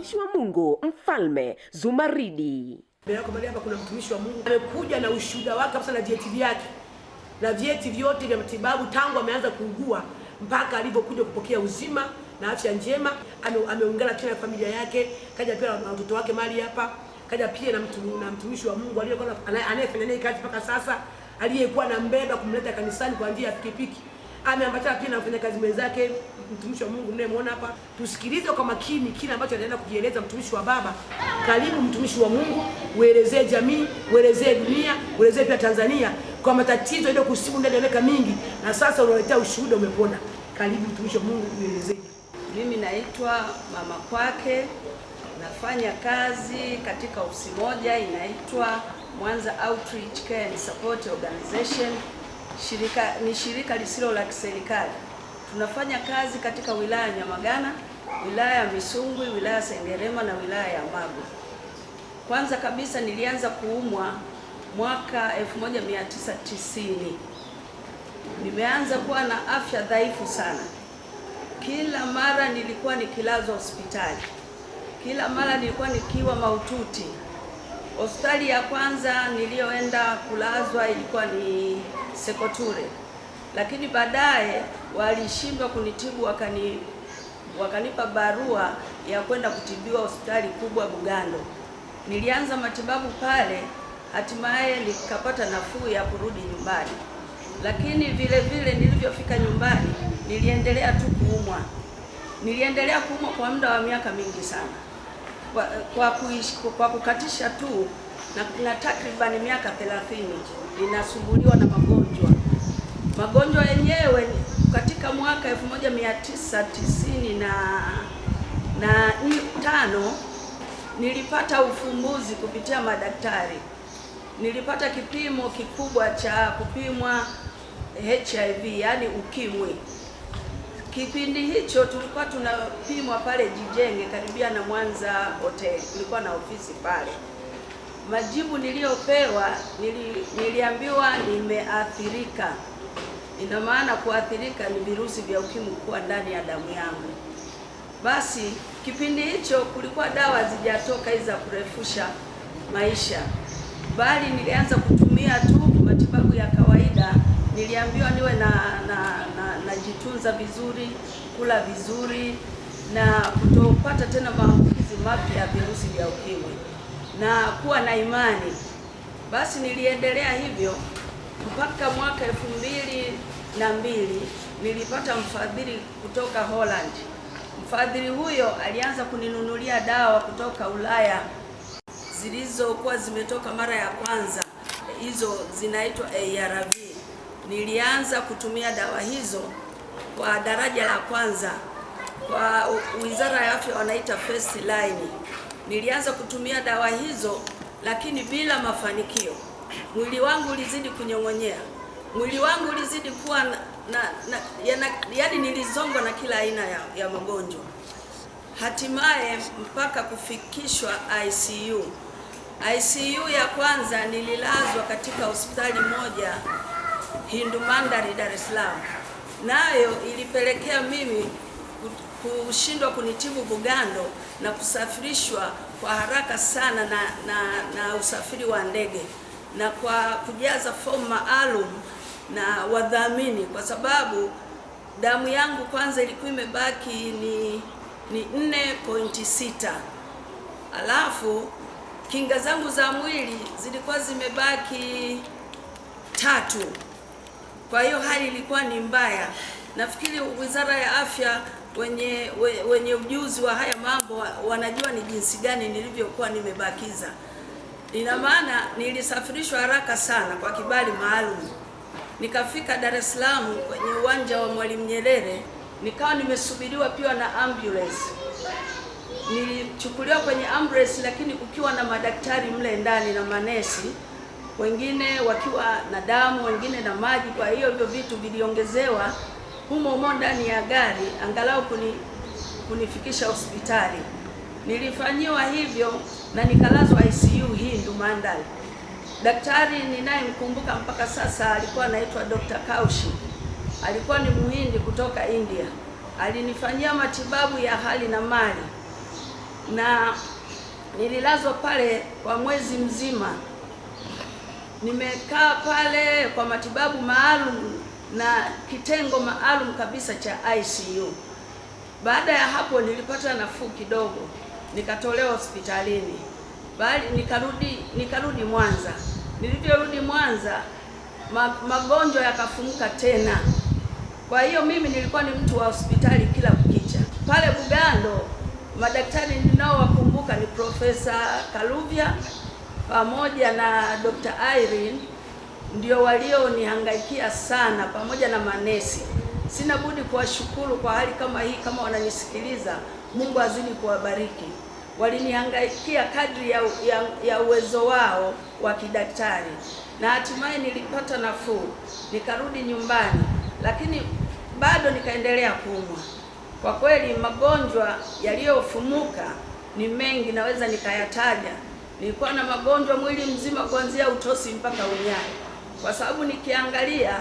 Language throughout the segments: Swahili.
mtumishi wa Mungu Mfalme Zumaridi. Hapa kuna mtumishi wa Mungu amekuja na ushuhuda wake kabisa na vyeti vyake na vyeti vyote vya matibabu tangu ameanza kuugua mpaka alivyokuja kupokea uzima na afya njema. Ameungana tena familia yake, kaja pia na watoto wake mali hapa, kaja pia na mtumishi wa Mungu aliyekuwa anayefanya naye kazi mpaka sasa, aliyekuwa na mbeba kumleta kanisani kwa njia ya pikipiki. Ameambatana pia na wafanyakazi wenzake, mtumishi wa Mungu mnayemwona hapa. Tusikilize kwa makini kile ambacho anaenda kujieleza mtumishi wa Baba. Karibu mtumishi wa Mungu, uelezee jamii, uelezee dunia, uelezee pia Tanzania kwa matatizo yale kusibu ndani ya miaka mingi, na sasa unaletea ushuhuda umepona. Karibu mtumishi wa Mungu, uelezee. Mimi naitwa Mama Kwake, nafanya kazi katika ofisi moja inaitwa Mwanza Outreach Care and Support Organization. Ni shirika lisilo la kiserikali. Tunafanya kazi katika wilaya ya Nyamagana, wilaya ya Misungwi, wilaya ya Sengerema na wilaya ya Magu. Kwanza kabisa nilianza kuumwa mwaka 1990. Nimeanza kuwa na afya dhaifu sana. Kila mara nilikuwa nikilazwa hospitali. Kila mara nilikuwa nikiwa mahututi. Hospitali ya kwanza niliyoenda kulazwa ilikuwa ni Sekoture, lakini baadaye walishindwa kunitibu, wakanipa barua ya kwenda kutibiwa hospitali kubwa Bugando. Nilianza matibabu pale, hatimaye nikapata nafuu ya kurudi nyumbani, lakini vile vile nilivyofika nyumbani niliendelea tu kuumwa. Niliendelea kuumwa kwa muda wa miaka mingi sana, kwa kukatisha tu na takriban miaka 30 ninasumbuliwa na magonjwa yenyewe. Katika mwaka 1995 nilipata ufumbuzi kupitia madaktari. Nilipata kipimo kikubwa cha kupimwa HIV, yani ukimwi. Kipindi hicho tulikuwa tunapimwa pale Jijenge karibia na Mwanza Hotel, kulikuwa na ofisi pale. Majibu niliyopewa, niliambiwa nimeathirika. Ina maana kuathirika ni virusi vya ukimwi kuwa ndani ya damu yangu. Basi kipindi hicho kulikuwa dawa zijatoka hizo za kurefusha maisha, bali nilianza kutumia tu matibabu ya kawaida. Niliambiwa niwe najitunza vizuri, kula vizuri na kutopata tena maambukizi mapya ya virusi vya ukimwi na kuwa na imani. Basi niliendelea hivyo mpaka mwaka 2002 nilipata mfadhili kutoka Holland. Mfadhili huyo alianza kuninunulia dawa kutoka Ulaya zilizokuwa zimetoka mara ya kwanza, hizo zinaitwa ARV. Nilianza kutumia dawa hizo kwa daraja la kwanza, kwa Wizara ya Afya wanaita first line. Nilianza kutumia dawa hizo lakini bila mafanikio. Mwili wangu ulizidi kunyong'onyea. Mwili wangu ulizidi kuwa yani nilizongwa na kila aina ya magonjwa. Hatimaye mpaka kufikishwa ICU. ICU ya kwanza nililazwa katika hospitali moja Hindu Mandari, Dar es Salaam. Nayo ilipelekea mimi kushindwa kunitibu Bugando na kusafirishwa kwa haraka sana na usafiri wa ndege na kwa kujaza fomu maalum na wadhamini, kwa sababu damu yangu kwanza ilikuwa imebaki ni 4.6, alafu kinga zangu za mwili zilikuwa zimebaki 3. Kwa hiyo hali ilikuwa ni mbaya. Nafikiri Wizara ya Afya wenye ujuzi wa haya mambo wanajua ni jinsi gani nilivyokuwa nimebakiza. Ina maana nilisafirishwa haraka sana kwa kibali maalum. Nikafika Dar es Salaam kwenye uwanja wa Mwalimu Nyerere, nikawa nimesubiriwa pia na ambulance. Nilichukuliwa kwenye ambulance lakini kukiwa na madaktari mle ndani na manesi, wengine wakiwa na damu, wengine na maji. Kwa hiyo hivyo vitu viliongezewa humo ndani ya gari angalau kunifikisha hospitali. Nilifanyiwa hivyo na nikalazwa ICU hii Hindu Mandari. Daktari ninayemkumbuka mpaka sasa alikuwa anaitwa Dr. Kaushi. Alikuwa ni Muhindi kutoka India. Alinifanyia matibabu ya hali na mali. na nililazwa pale kwa mwezi mzima. Nimekaa pale kwa matibabu maalum na kitengo maalum kabisa cha ICU. Baada ya hapo nilipata nafuu kidogo, nikatolewa hospitalini. Bali nikarudi Mwanza. Nilivyorudi Mwanza, magonjwa yakafumuka tena. Kwa hiyo mimi nilikuwa ni mtu wa hospitali kila kukicha. Pale Bugando madaktari ninaowakumbuka ni Profesa Kaluvya pamoja na Dr. Irene, ndio walionihangaikia sana, pamoja na manesi. Sina budi kuwashukuru kwa hali kama hii. Kama wananisikiliza, Mungu azidi kuwabariki. Walinihangaikia kadri ya uwezo wao wa kidaktari, na hatimaye nilipata nafuu, nikarudi nyumbani, lakini bado nikaendelea kuumwa. Kwa kweli magonjwa yaliyofumuka ni mengi, naweza nikayataja. Nilikuwa na magonjwa mwili mzima kuanzia utosi mpaka unyayo, kwa sababu nikiangalia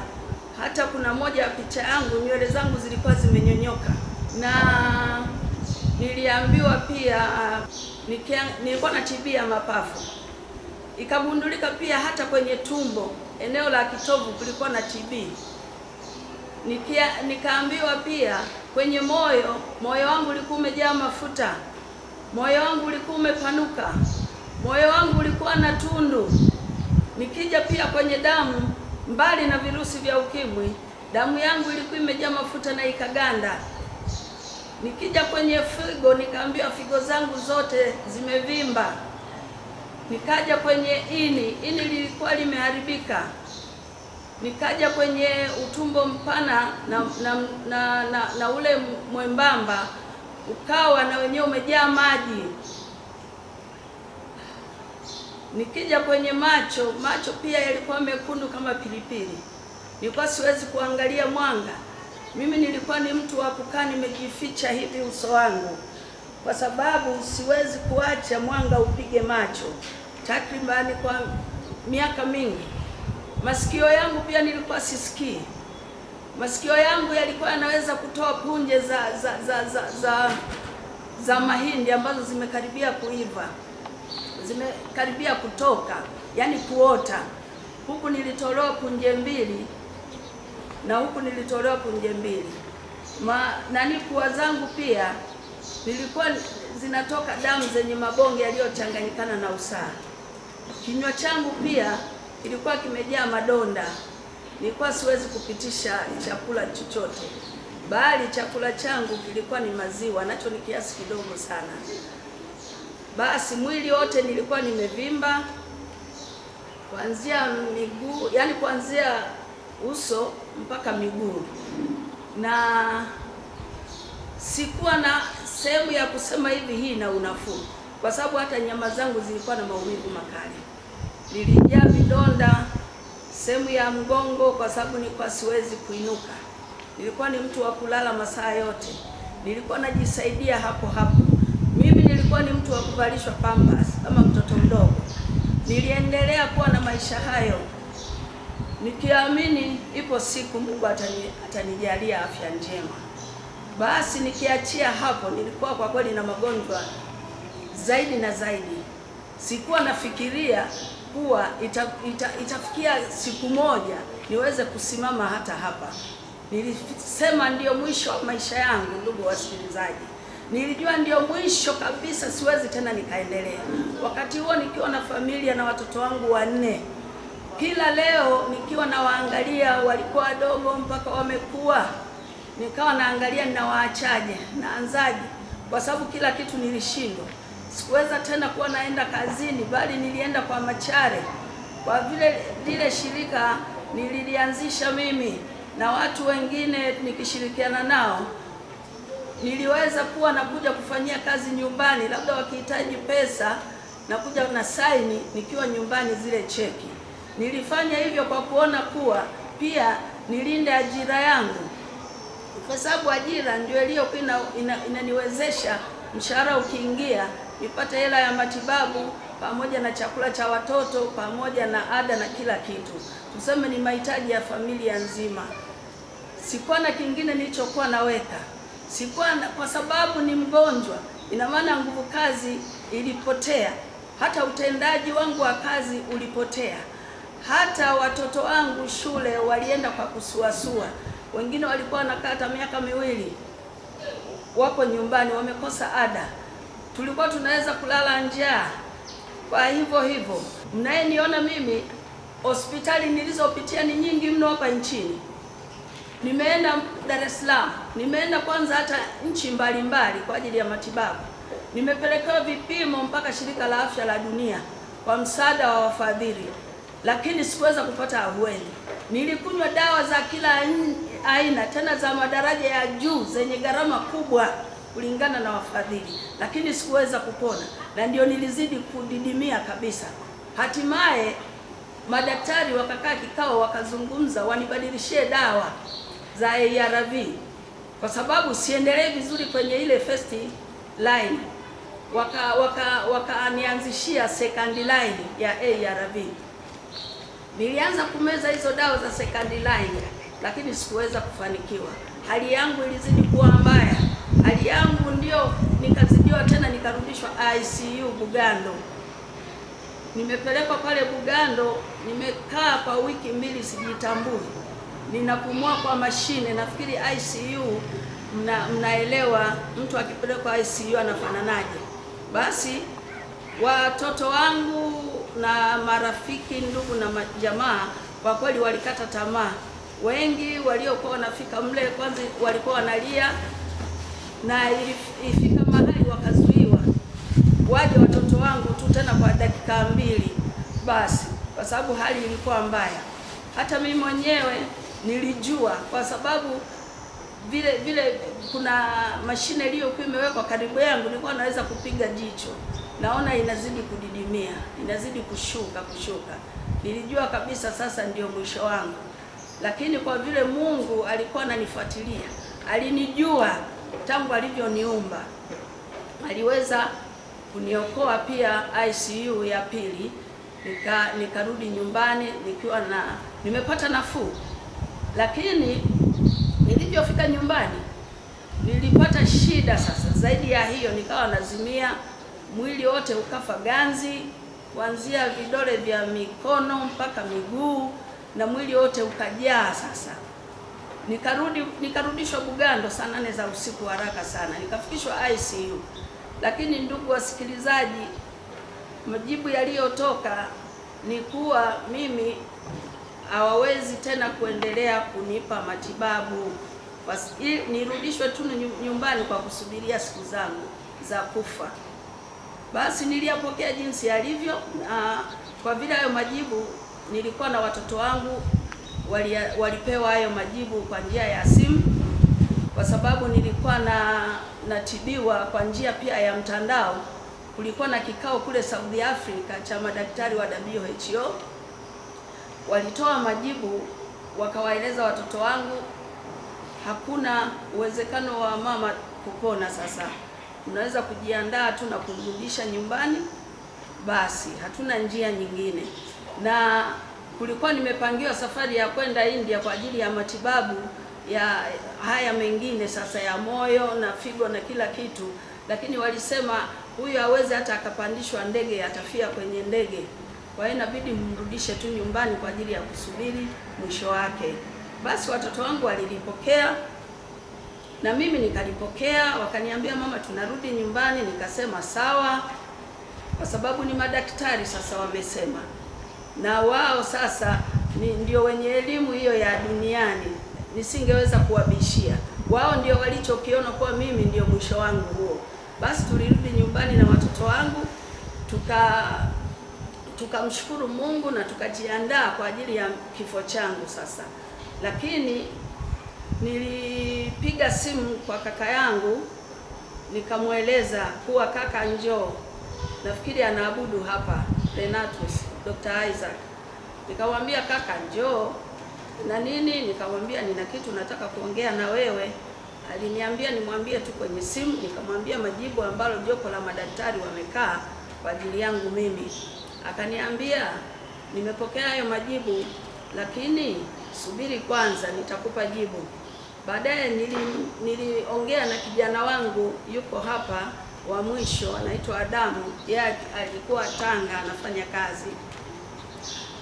hata kuna moja ya picha yangu nywele zangu zilikuwa zimenyonyoka. Na niliambiwa pia nilikuwa na TB ya mapafu. Ikagundulika pia hata kwenye tumbo, eneo la kitovu kulikuwa na TB. Nikaambiwa pia kwenye moyo wangu ulikuwa umejaa mafuta, moyo wangu ulikuwa umepanuka, moyo wangu ulikuwa na tundu. Nikija pia kwenye damu, mbali na virusi vya ukimwi, damu yangu ilikuwa imejaa mafuta na ikaganda. Nikija kwenye figo, nikaambiwa figo zangu zote zimevimba. Nikaja kwenye ini lilikuwa limeharibika. Nikaja kwenye utumbo mpana na ule mwembamba ukawa na wenyewe umejaa maji. Nikija kwenye macho pia yalikuwa mekundu kama pilipili. Nilikuwa siwezi kuangalia mwanga. Mimi nilikuwa ni mtu wa kukaa nimejificha hivi uso wangu, kwa sababu siwezi kuacha mwanga upige macho. Takribani kwa miaka mingi. Masikio yangu pia nilikuwa sisikii. Masikio yangu yalikuwa yanaweza kutoa punje za mahindi ambazo zimekaribia kuiva, zimekaribia kutoka, yani kuota. Huku nilitolewa punje mbili na huku nilitolewa punje mbili. Pua zangu pia nilikuwa zinatoka damu zenye mabonge yaliyochanganyikana na usaha. Kinywa changu pia ilikuwa kimejaa madonda. Nilikuwa siwezi kupitisha chakula chochote, bali chakula changu kilikuwa ni maziwa, nacho ni kiasi kidogo sana. Basi mwili wote nilikuwa nimevimba kuanzia miguu, yani kuanzia uso mpaka miguu, na sikuwa na sehemu ya kusema hivi hii na unafuu, kwa sababu hata nyama zangu zilikuwa na maumivu makali. Nilijaa vidonda sehemu ya mgongo, kwa sababu nilikuwa siwezi kuinuka. Nilikuwa ni mtu wa kulala masaa yote. Nilikuwa najisaidia hapo hapo. Mimi nilikuwa ni mtu wa kuvalishwa pampers kama mtoto mdogo. Niliendelea kuwa na maisha hayo, nikiamini ipo siku Mungu atanijalia afya njema. Basi nikiachia hapo, nilikuwa kwa kweli na magonjwa zaidi na zaidi. Sikuwa nafikiria kuwa itafikia siku moja niweze kusimama hata hapa. Nilisema ndio mwisho wa maisha yangu, ndugu wasikilizaji. Nilijua ndio mwisho kabisa, siwezi tena nikaendelea. Wakati huo nikiwa na familia na watoto wangu 4. Kila leo nikiwa nawaangalia, walikuwa wadogo mpaka wamekuwa, nikawa naangalia ninawaachaje, naanzaje, kwa sababu kila kitu nilishindwa. Sikuweza tena kuwa naenda kazini, bali nilienda kwa machare. Kwa vile lile shirika nililianzisha mimi na watu wengine nikishirikiana nao, niliweza kuwa nakuja kufanyia kazi nyumbani, labda wakihitaji pesa na kuja na saini nikiwa nyumbani zile cheki. Nilifanya hivyo kwa kuona kuwa pia nilinde ajira yangu, kwa sababu ajira ndio iliyokuwa inaniwezesha mshahara ukiingia nipate hela ya matibabu pamoja na chakula cha watoto pamoja na ada na kila kitu. Tuseme ni mahitaji ya familia nzima. Sikuwa na kingine nilichokuwa naweka. Sikuwa kwa sababu ni mgonjwa. ina maana nguvu kazi ilipotea, hata utendaji wangu wa kazi ulipotea. Hata watoto wangu shule walienda kwa kusuasua, wengine walikuwa wanakaa hata miaka miwili wapo nyumbani wamekosa ada, tulikuwa tunaweza kulala njaa. Kwa hivyo mnayeniona mimi, hospitali nilizopitia ni nyingi mno hapa nchini. Nimeenda Dar es Salaam, nimeenda kwanza hata nchi mbalimbali kwa ajili ya matibabu. Nimepelekewa vipimo mpaka Shirika la Afya la Dunia kwa msaada wa wafadhili, lakini sikuweza kupata ahueni. Nilikunywa dawa za kila aina, tena za madaraja ya juu zenye gharama kubwa kulingana na wafadhili, lakini sikuweza kupona, na ndio nilizidi kudidimia kabisa. Hatimaye madaktari wakakaa kikao, wakazungumza wanibadilishie dawa za ARV kwa sababu siendelee vizuri kwenye ile first line. Wakanianzishia second line ya ARV. Nilianza kumeza hizo dawa za second line, lakini sikuweza kufanikiwa. Hali yangu ilizidi kuwa mbaya. Hali yangu ndio nikazidiwa tena, nikarudishwa ICU Bugando. Nimepelekwa pale Bugando, nimekaa kwa wiki 2 sijitambui. Ninapumua kwa mashine. Nafikiri ICU mnaelewa mtu akipelekwa ICU anafananaje. Basi watoto wangu na marafiki, ndugu na jamaa kwa kweli walikata tamaa. Wengi waliokuwa wanafika mle kwanza walikuwa wanalia, na ifika mahali wakazuiwa waje watoto wangu tu tena kwa dakika 2 basi, kwa sababu hali ilikuwa mbaya. Hata mimi mwenyewe nilijua, kwa sababu vile kuna mashine iliyokuwa imewekwa karibu yangu, nilikuwa naweza kupiga jicho, naona inazidi kudidimia, inazidi kushuka. Nilijua kabisa sasa ndio mwisho wangu, lakini kwa vile Mungu alikuwa ananifuatilia, alinijua tangu alivyoniumba, aliweza kuniokoa pia ICU ya pili. Nikarudi nyumbani nikiwa nimepata nafuu, lakini nilivyofika nyumbani nilipata shida sasa zaidi ya hiyo. Nikawa nazimia, mwili wote ukafa ganzi, kuanzia vidole vya mikono mpaka miguu, na mwili wote ukajaa. Sasa nikarudishwa Bugando saa 8 za usiku, haraka sana nikafikishwa ICU. Lakini ndugu wasikilizaji, majibu yaliyotoka ni kuwa mimi hawawezi tena kuendelea kunipa matibabu, nirudishwe tu nyumbani kwa kusubiria siku zangu za kufa. Basi niliyapokea jinsi yalivyo, na kwa vile hayo majibu nilikuwa na watoto wangu walipewa hayo majibu kwa njia ya simu, kwa sababu nilikuwa natibiwa kwa njia pia ya mtandao. Kulikuwa na kikao kule South Africa cha madaktari wa WHO, walitoa majibu, wakawaeleza watoto wangu hakuna uwezekano wa mama kupona, sasa unaweza kujiandaa tu na kurudisha nyumbani, basi hatuna njia nyingine. Na kulikuwa nimepangiwa safari ya kwenda India kwa ajili ya matibabu ya haya mengine sasa ya moyo na figo na kila kitu, lakini walisema huyu hawezi hata akapandishwa ndege, atafia kwenye ndege. Kwa hiyo inabidi mrudishe tu nyumbani kwa ajili ya kusubiri mwisho wake. Basi watoto wangu walilipokea na mimi nikalipokea, wakaniambia mama, tunarudi nyumbani. Nikasema sawa, kwa sababu ni madaktari sasa wamesema, na wao sasa ndio wenye elimu hiyo ya duniani, nisingeweza kuwabishia. Wao ndio walichokiona kwa mimi ndio mwisho wangu huo. Basi tulirudi nyumbani na watoto wangu, tukamshukuru Mungu na tukajiandaa kwa ajili ya kifo changu sasa. Lakini nilipiga simu kwa kaka yangu, nikamweleza kuwa kaka, njoo, nafikiri anaabudu hapa Renatus, Dr. Isaac. Nikamwambia kaka, njoo na nini, nikamwambia nina kitu nataka kuongea na wewe. Aliniambia nimwambie tu kwenye simu. Nikamwambia majibu ambalo jopo la madaktari wamekaa kwa ajili yangu mimi. Akaniambia nimepokea hayo majibu, lakini subiri kwanza, nitakupa jibu. Baadaye niliongea na kijana wangu yuko hapa wa mwisho anaitwa Adamu, yeye alikuwa Tanga anafanya kazi.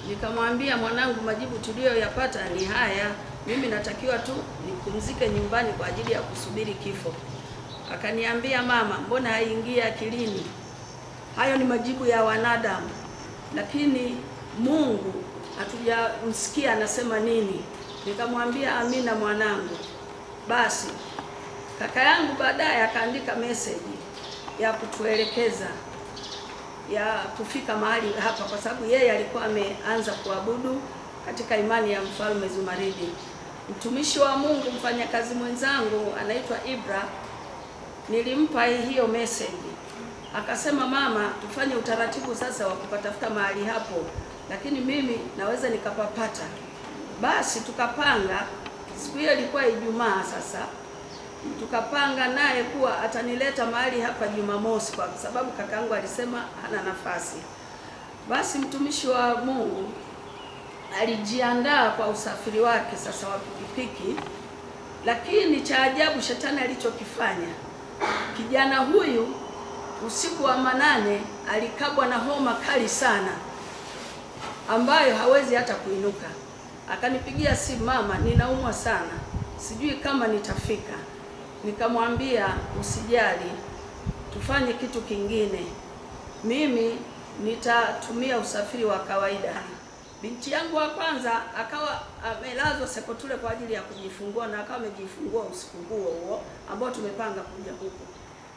Nikamwambia, mwanangu, majibu tuliyoyapata ni haya, mimi natakiwa tu nipumzike nyumbani kwa ajili ya kusubiri kifo. Akaniambia, mama, mbona haingia akilini? Hayo ni majibu ya wanadamu, lakini Mungu hatujamsikia anasema nini. Nikamwambia, amina mwanangu. Basi kaka yangu baadaye akaandika message ya kutuelekeza ya kufika mahali hapa, kwa sababu yeye alikuwa ameanza kuabudu katika imani ya Mfalme Zumaridi. Mtumishi wa Mungu, mfanyakazi mwenzangu anaitwa Ibra, nilimpa hiyo message, akasema, mama, tufanye utaratibu sasa wa kupatafuta mahali hapo, lakini mimi naweza nikapapata. Basi tukapanga, siku hiyo ilikuwa Ijumaa. Sasa tukapanga naye kuwa atanileta mahali hapa Jumamosi, kwa sababu kakangu alisema hana nafasi. Basi mtumishi wa Mungu alijiandaa kwa usafiri wake sasa wa pikipiki, lakini cha ajabu shetani alichokifanya, kijana huyu usiku wa manane alikabwa na homa kali sana ambayo hawezi hata kuinuka. Akanipigia simu, mama, ninaumwa sana, sijui kama nitafika. Nikamwambia, usijali, tufanye kitu kingine, mimi nitatumia usafiri wa kawaida. Binti yangu wa kwanza akawa amelazwa Sekotule kwa ajili ya kujifungua, na akawa amejifungua usiku huo ambao tumepanga kuja huko.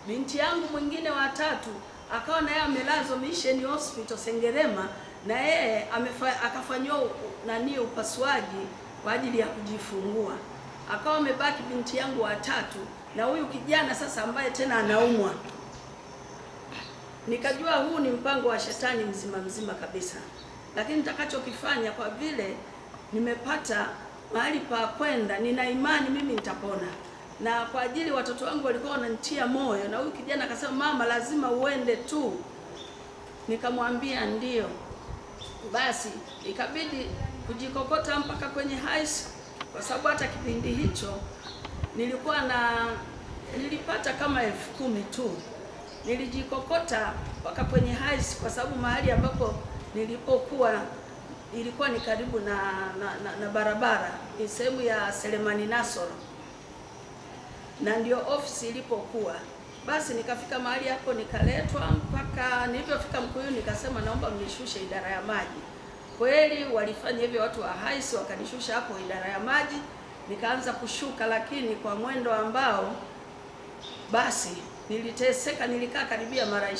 Binti yangu mwingine wa tatu akawa naye amelazwa Mission Hospital Sengerema, na yeye akafanywa upasuaji kwa ajili ya kujifungua. Akawa amebaki binti yangu wa tatu na huyu kijana sasa ambaye tena anaumwa. Nikajua huu ni mpango wa shetani mzima kabisa, lakini nitakachokifanya, kwa vile nimepata mahali pa kwenda, nina imani mimi nitapona, na kwa ajili watoto wangu walikuwa wananitia moyo, na huyu kijana akasema, mama, lazima uende tu. Nikamwambia ndio. Basi ikabidi kujikokota mpaka kwenye haisi, kwa sababu hata kipindi hicho nilipata kama 10,000 tu. Nilijikokota mpaka kwenye haisi, kwa sababu mahali ambapo nilipokuwa ilikuwa ni karibu na barabara, ni sehemu ya Selemani Nasoro, na ndio ofisi ilipokuwa. Basi nikafika mahali hapo, nikaletwa mpaka nilipofika Mkuyuni, nikasema, naomba mnishushe idara ya maji. Kweli walifanya hivyo watu wa haisi, wakanishusha hapo idara ya maji. Nikaanza kushuka, lakini kwa mwendo ambao basi niliteseka. Nilikaa karibia mara 20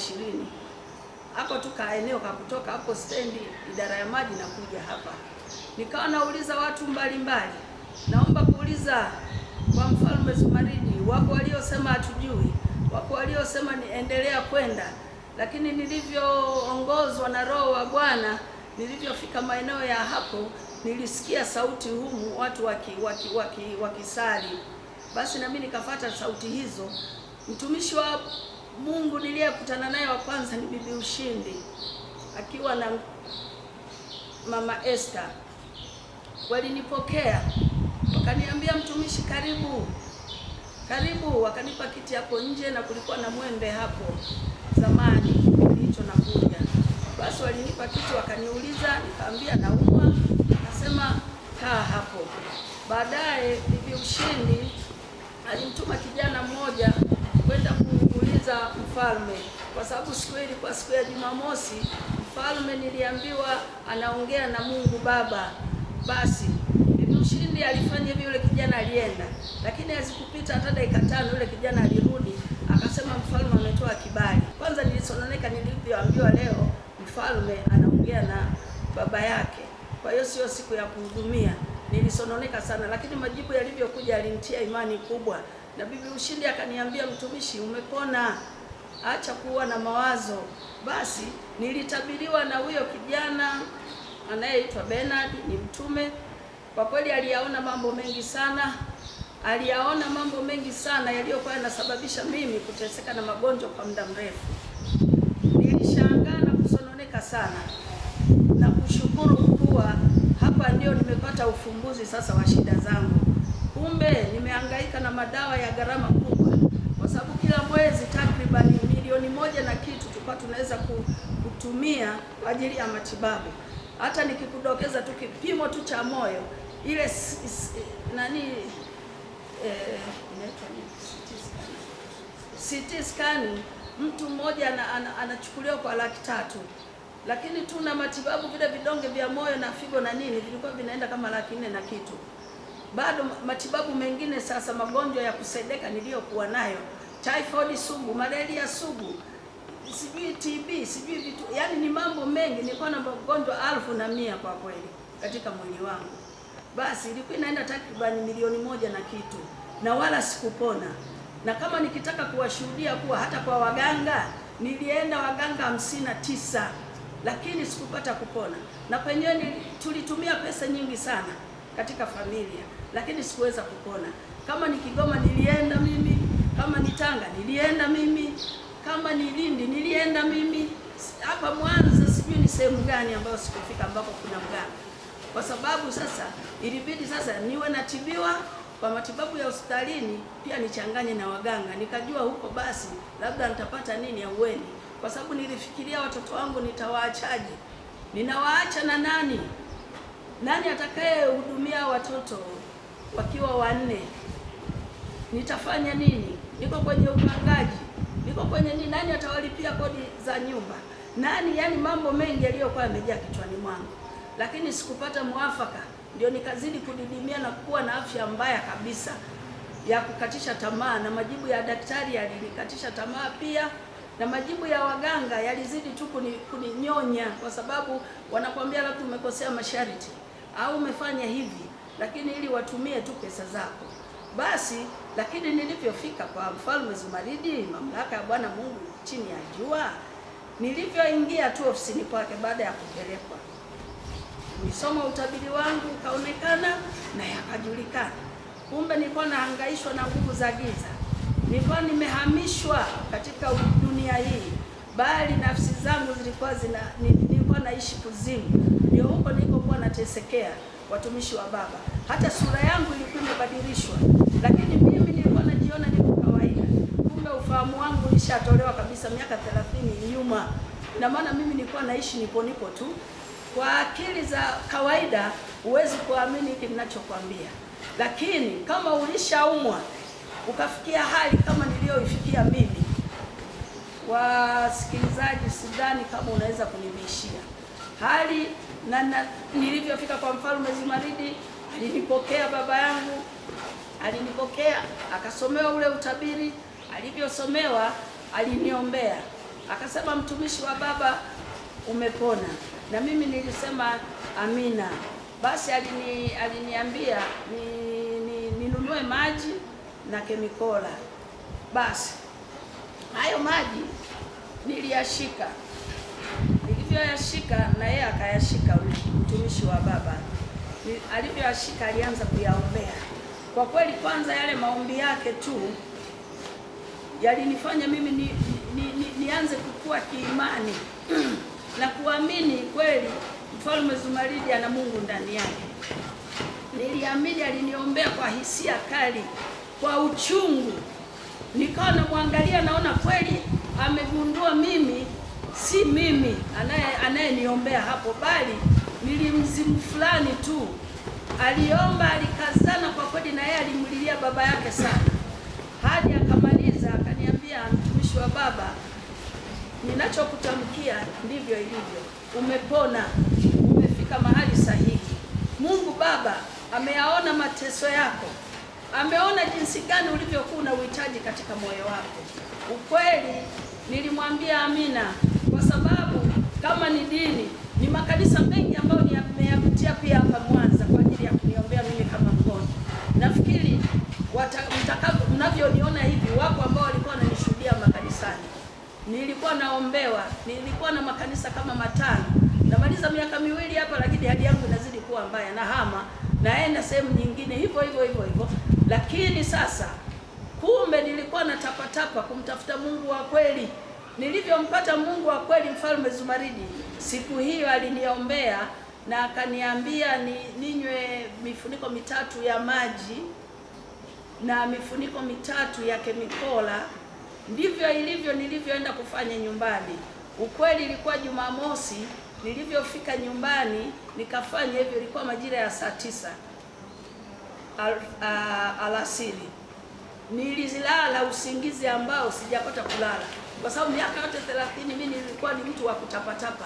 hapo tu kaeneo ka kutoka hapo stendi idara ya maji na kuja hapa. Nikawa nauliza watu mbalimbali, naomba kuuliza kwa Mfalme Zumaridi. Wapo waliosema hatujui, wapo waliosema niendelea kwenda, lakini nilivyoongozwa na Roho wa Bwana, nilivyofika maeneo ya hapo, nilisikia sauti humu watu wakisali. Basi na mimi nikafuata sauti hizo. Mtumishi wa Mungu niliyekutana naye wa kwanza ni Bibi Ushindi akiwa na Mama Esther. Walinipokea, wakaniambia, mtumishi, karibu. Wakanipa kiti hapo nje, na kulikuwa na mwembe hapo zamani hicho nakuja. Basi walinipa kiti, wakaniuliza, nikaambia naumwa, akasema kaa hapo. Baadaye Bibi Ushindi alimtuma kijana mmoja kwenda kuuliza mfalme, kwa sababu siku ile ilikuwa siku ya Jumamosi. Mfalme niliambiwa anaongea na Mungu Baba. Basi Bibi Ushindi alifanya hivyo, yule kijana alienda, lakini hazikupita hata dakika 5 yule kijana alirudi, akasema mfalme ametoa kibali. Kwanza nilisononeka nilivyoambiwa leo mfalme anaongea na baba yake, kwa hiyo sio siku ya kuhudumia. Nilisononeka sana, lakini majibu yalivyokuja alinitia imani kubwa. Na Bibi Ushindi akaniambia, mtumishi, umepona, acha kuwa na mawazo. Basi nilitabiriwa na huyo kijana anayeitwa Bernard, ni mtume. Kwa kweli aliyaona mambo mengi sana, yaliyokuwa yanasababisha mimi kuteseka na magonjwa kwa muda mrefu. Nilishangaa na kusononeka sana na kushukuru kuwa hapa ndio nimepata ufumbuzi sasa wa shida zangu. Kumbe nimehangaika na madawa ya gharama kubwa, kwa sababu kila mwezi takriban milioni moja na kitu tulikuwa tunaweza kutumia kwa ajili ya matibabu. Hata nikikudokeza tu kipimo tu cha moyo ile CT scan mtu mmoja anachukuliwa kwa 300,000, lakini tuna matibabu vile vidonge vya moyo na figo na nini vilikuwa vinaenda kama 400,000 na kitu. Bado matibabu mengine sasa, magonjwa ya kusedeka niliyokuwa nayo, typhoid sugu, malaria sugu, sijui TB, sijui vitu, yani ni mambo mengi. Nilikuwa na magonjwa 1100 kwa kweli katika mwili wangu. Basi ilikuwa inaenda takriban milioni moja na kitu, na wala sikupona. Na kama nikitaka kuwashuhudia kuwa hata kwa waganga, nilienda waganga 59 lakini sikupata kupona. Na penyewe tulitumia pesa nyingi sana katika familia, lakini sikuweza kupona. Kama ni Kigoma nilienda mimi, kama ni Tanga nilienda mimi, kama ni Lindi nilienda mimi, hapa Mwanza sijui ni sehemu gani ambayo sikufika ambapo kuna mganga. Kwa sababu sasa ilibidi sasa niwe natibiwa kwa matibabu ya hospitalini, pia nichanganye na waganga. Nikajua huko basi labda nitapata nini ahueni, kwa sababu nilifikiria watoto wangu nitawaachaje? Ninawaacha na nani? Nani atakaye hudumia watoto wakiwa 4? Nitafanya nini? Niko kwenye upangaji, niko kwenye nini? Nani atawalipia kodi za nyumba? Nani? Yani mambo mengi yaliyokuwa yamejaa kichwani mwangu, lakini sikupata mwafaka. Ndio nikazidi kudidimia na kuwa na afya mbaya kabisa ya kukatisha tamaa, na majibu ya daktari yalinikatisha tamaa pia, na majibu ya waganga yalizidi tu kuninyonya, kwa sababu wanakuambia labda umekosea masharti au umefanya hivi, lakini ili watumie tu pesa zako. Basi lakini nilivyofika kwa Mfalme Zumaridi, mamlaka ya Bwana Mungu chini ya jua, nilivyoingia tu ofisini kwake baada ya kupelekwa, nilisoma utabiri wangu ukaonekana na yakajulikana. Kumbe nilikuwa nahangaishwa na nguvu za giza, nilikuwa nimehamishwa katika dunia hii, bali nafsi zangu nilikuwa naishi kuzimu. Ndio huko nilikokuwa natesekea, watumishi wa Baba. Hata sura yangu ilikuwa imebadilishwa, lakini mimi nilikuwa najiona niko kawaida. Kumbe ufahamu wangu ulishatolewa kabisa miaka 30 nyuma, na maana mimi nilikuwa naishi nipo tu. Kwa akili za kawaida huwezi kuamini hiki ninachokwambia, lakini kama ulishaumwa ukafikia hali kama niliyoifikia mimi, wasikilizaji, sidhani kama unaweza kunibishia hali na nilivyofika kwa Mfalme Zumaridi. Alinipokea baba yangu, alinipokea akasomewa ule utabiri. Alivyosomewa aliniombea, akasema, mtumishi wa Baba umepona. Na mimi nilisema amina. Basi aliniambia ninunue maji na kemikola. Basi hayo maji niliyashika, nilivyoyashika na yeye akayashika, mtumishi wa Baba alivyoyashika alianza kuyaombea. Kwa kweli, kwanza yale maombi yake tu yalinifanya mimi nianze kukua kiimani na kuamini kweli Mfalme Zumaridi ana Mungu ndani yake. Niliamini, aliniombea kwa hisia kali, kwa uchungu. Nikawa namwangalia, naona kweli amegundua mimi si mimi anayeniombea hapo, bali nilimzimu fulani tu. Aliomba, alikazana kwa kweli, na yeye alimlilia baba yake sana, hadi akamaliza. Akaniambia, mtumishi wa Baba, ninachokutamkia ndivyo ilivyo. Umepona, umefika mahali sahihi. Mungu Baba ameyaona mateso yako, ameona jinsi gani ulivyokuwa na uhitaji katika moyo wako. Ukweli nilimwambia amina, kwa sababu kama ni dini, ni makanisa mengi ambayo nimeyapitia pia hapa Mwanza kwa ajili ya kuniombea mimi kama mgonjwa. Nafikiri mnavyoniona hivi, wako ambao walikuwa wananishuhudia makanisani. Nilikuwa naombewa, nilikuwa na makanisa kama 5. Namaliza miaka 2 hapa, lakini hali yangu inazidi kuwa mbaya, na hama naenda sehemu nyingine hivyo. Lakini sasa kumbe nilikuwa na tapatapa kumtafuta Mungu wa kweli. Nilivyompata Mungu wa kweli, Mfalme Zumaridi, siku hiyo aliniombea na akaniambia ninywe mifuniko 3 ya maji na mifuniko 3 ya kemikola Ndivyo ilivyo nilivyoenda kufanya nyumbani. Ukweli ilikuwa Jumamosi, nilivyofika nyumbani nikafanya hivyo, ilikuwa majira ya saa 9 alasiri. Nililala usingizi ambao sijapata kulala, kwa sababu miaka yote 30 mimi nilikuwa ni mtu wa kutapatapa.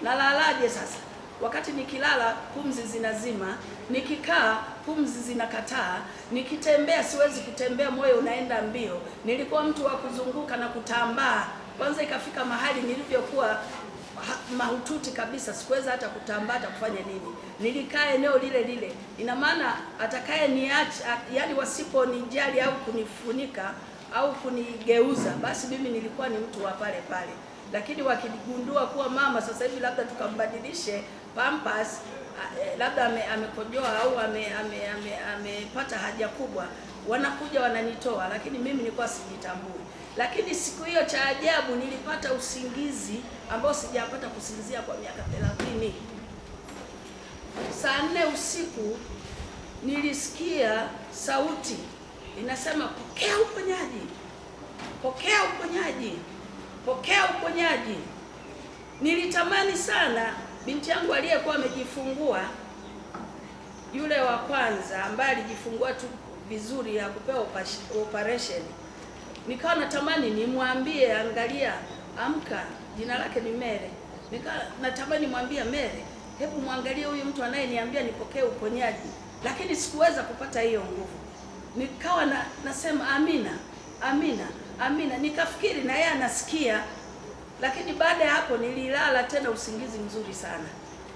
Nalalaje sasa? Wakati nikilala pumzi zinazima, nikikaa pumzi zinakataa, nikitembea siwezi kutembea, moyo unaenda mbio. Nilikuwa mtu wa kuzunguka na kutambaa. Kwanza ikafika mahali nilivyokuwa mahututi kabisa, sikuweza hata kutambaa, hata kufanya nini. Nilikaa eneo lile lile. Ina maana atakaye niacha, yani wasiponijali au kunifunika au kunigeuza, basi mimi nilikuwa ni mtu wa pale pale. Lakini wakigundua kuwa mama sasa hivi labda tukambadilishe pampers, labda amekojoa au amepata haja kubwa, wanakuja wananitoa, lakini mimi nilikuwa sijitambui. Lakini siku hiyo cha ajabu nilipata usingizi ambao sijapata kusinzia kwa miaka 30. Saa 4 usiku nilisikia sauti inasema, pokea uponyaji, pokea uponyaji, pokea uponyaji. Nilitamani sana binti yangu aliyekuwa amejifungua, yule wa kwanza ambaye alijifungua tu vizuri ya kupewa operation. Nikawa natamani nimwambie, angalia, amka, jina lake ni Mere. Natamani mwambie Mere, hebu muangalie huyu mtu anayeniambia nipokee uponyaji, lakini sikuweza kupata hiyo nguvu. Nikawa nasema amina, amina, amina. Nikafikiri na yeye anasikia, lakini baada ya hapo nililala tena usingizi mzuri sana.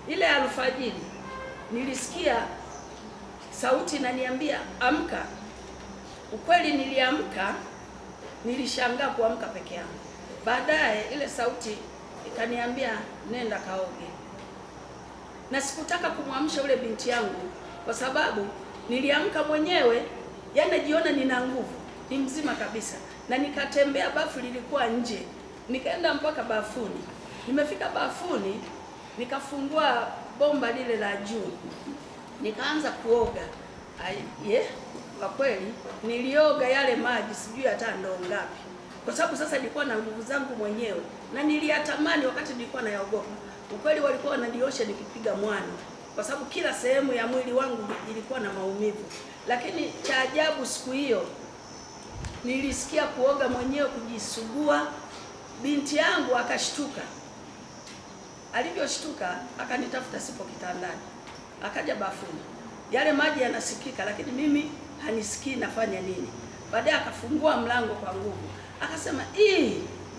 Ile alfajiri nilisikia sauti inaniambia amka. Ukweli niliamka, nilishangaa kuamka peke yangu. Baadaye ile sauti ikaniambia nenda kaoge. Na sikutaka kumwamsha ule binti yangu kwa sababu niliamka mwenyewe, yani najiona nina nguvu, ni mzima kabisa. Na nikatembea, bafu lilikuwa nje. Nikaenda mpaka bafuni. Nimefika bafuni, nikafungua bomba lile la juu. Nikaanza kuoga. Kwa kweli nilioga yale maji sijui hata ndoo ngapi, kwa sababu sasa nilikuwa na nguvu zangu mwenyewe na niliyatamani wakati nilikuwa nayaogopa. Ukweli walikuwa wananiosha nikipiga mwani, kwa sababu kila sehemu ya mwili wangu ilikuwa na maumivu. Lakini cha ajabu siku hiyo nilisikia kuoga mwenyewe, kujisugua. Binti yangu akashtuka. Alivyoshtuka akanitafuta, sipo kitandani, akaja bafuni. Yale maji yanasikika, lakini mimi hanisikii nafanya nini. Baadaye akafungua mlango kwa nguvu, akasema,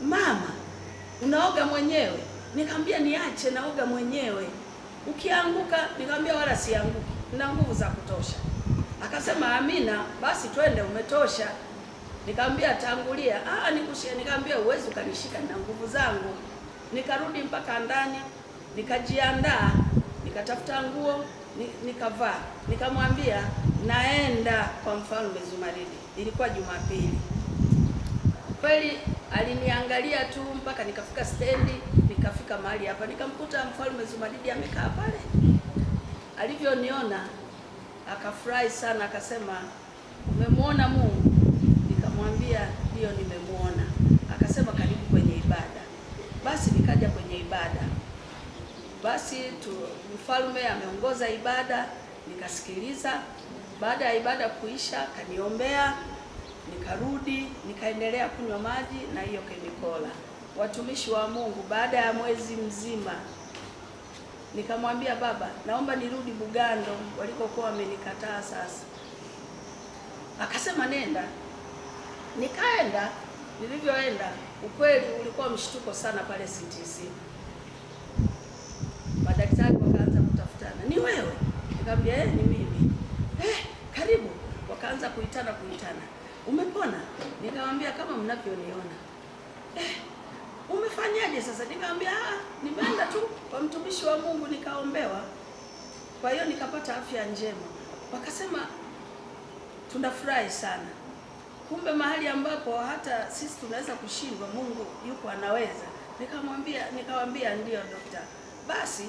mama, unaoga mwenyewe? Nikamwambia niache, naoga mwenyewe. Ukianguka? Nikamwambia wala sianguki, nina nguvu za kutosha. Akasema amina, basi twende, umetosha. Nikamwambia tangulia. Nikushike. Nikamwambia uwezi ukanishika, na nguvu zangu. Nikarudi mpaka ndani, nikajiandaa, nikatafuta nguo, nikavaa. Nikamwambia naenda kwa Mfalme Zumaridi. Ilikuwa Jumapili. Kweli aliniangalia tu mpaka nikafika stendi, nikafika mahali hapa, nikamkuta Mfalme Zumaridi amekaa pale. Alivyoniona akafurahi sana, akasema umemwona Mungu? Nikamwambia ndio, nimemwona. Akasema karibu kwenye ibada. Basi nikaja kwenye ibada. Basi mfalme ameongoza ibada, nikasikiliza. Baada ya ibada kuisha, kaniombea, nikarudi, nikaendelea kunywa maji na hiyo kemikola. Watumishi wa Mungu, baada ya mwezi mzima nikamwambia baba, naomba nirudi Bugando walikokuwa wamenikataa sasa. Akasema nenda. Nikaenda. Nilivyoenda, ukweli ulikuwa mshtuko sana pale CTC. Madaktari wakaanza kutafutana, ni wewe? Nikamwambia ni mimi. Karibu. Wakaanza kuitana. Umepona? Nikamwambia kama mnavyoniona. Umefanyaje sasa? Nikamwambia nimeenda tu kwa mtumishi wa Mungu nikaombewa, kwa hiyo nikapata afya njema. Wakasema tunafurahi sana, kumbe mahali ambapo hata sisi tunaweza kushindwa, Mungu yuko anaweza. Nikamwambia ndio dokta. Basi